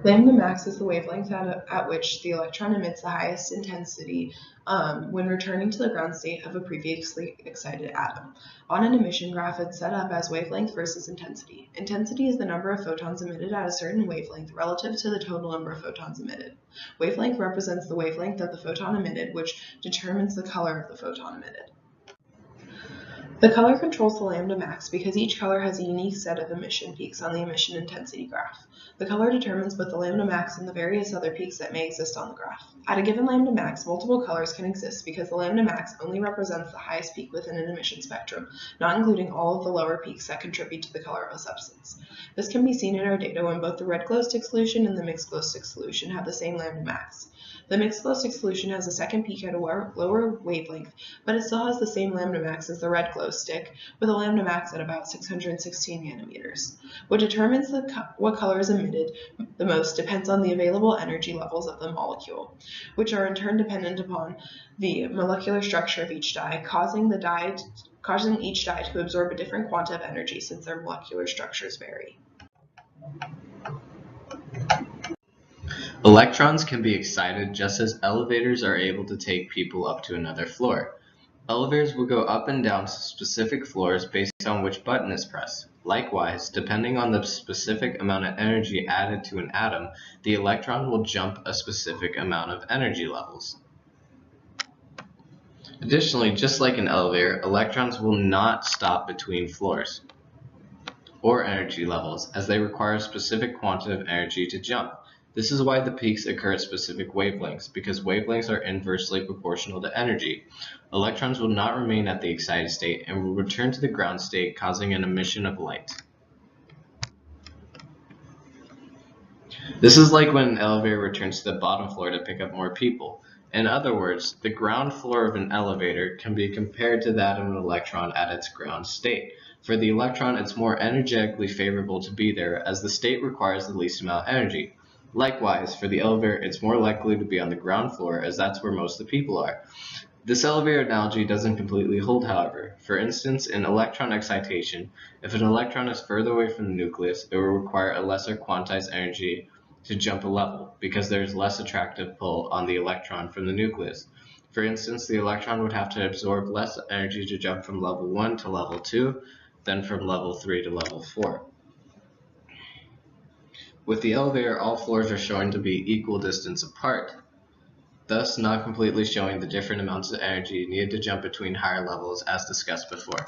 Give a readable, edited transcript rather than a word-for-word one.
Lambda max is the wavelength at which the electron emits the highest intensity when returning to the ground state of a previously excited atom. On an emission graph, it's set up as wavelength versus intensity. Intensity is the number of photons emitted at a certain wavelength relative to the total number of photons emitted. Wavelength represents the wavelength of the photon emitted, which determines the color of the photon emitted. The color controls the lambda max because each color has a unique set of emission peaks on the emission intensity graph. The color determines both the lambda max and the various other peaks that may exist on the graph. At a given lambda max, multiple colors can exist because the lambda max only represents the highest peak within an emission spectrum, not including all of the lower peaks that contribute to the color of a substance. This can be seen in our data when both the red glow stick solution and the mixed glow stick solution have the same lambda max. The mixed glow stick solution has a second peak at a lower wavelength, but it still has the same lambda max as the red glow stick, with a lambda max at about 616 nanometers. What determines what color is emitted the most depends on the available energy levels of the molecule, which are in turn dependent upon the molecular structure of each dye, causing each dye to absorb a different quanta of energy since their molecular structures vary. Electrons can be excited just as elevators are able to take people up to another floor. Elevators will go up and down specific floors based on which button is pressed. Likewise, depending on the specific amount of energy added to an atom, the electron will jump a specific amount of energy levels. Additionally, just like an elevator, electrons will not stop between floors or energy levels as they require a specific quantity of energy to jump. This is why the peaks occur at specific wavelengths, because wavelengths are inversely proportional to energy. Electrons will not remain at the excited state and will return to the ground state, causing an emission of light. This is like when an elevator returns to the bottom floor to pick up more people. In other words, the ground floor of an elevator can be compared to that of an electron at its ground state. For the electron, it's more energetically favorable to be there as the state requires the least amount of energy. Likewise, for the elevator, it's more likely to be on the ground floor as that's where most of the people are. This elevator analogy doesn't completely hold, however. For instance, in electron excitation, if an electron is further away from the nucleus, it will require a lesser quantized energy to jump a level because there is less attractive pull on the electron from the nucleus. For instance, the electron would have to absorb less energy to jump from level 1 to level 2 than from level 3 to level 4. With the elevator, all floors are showing to be equal distance apart, thus not completely showing the different amounts of energy needed to jump between higher levels as discussed before.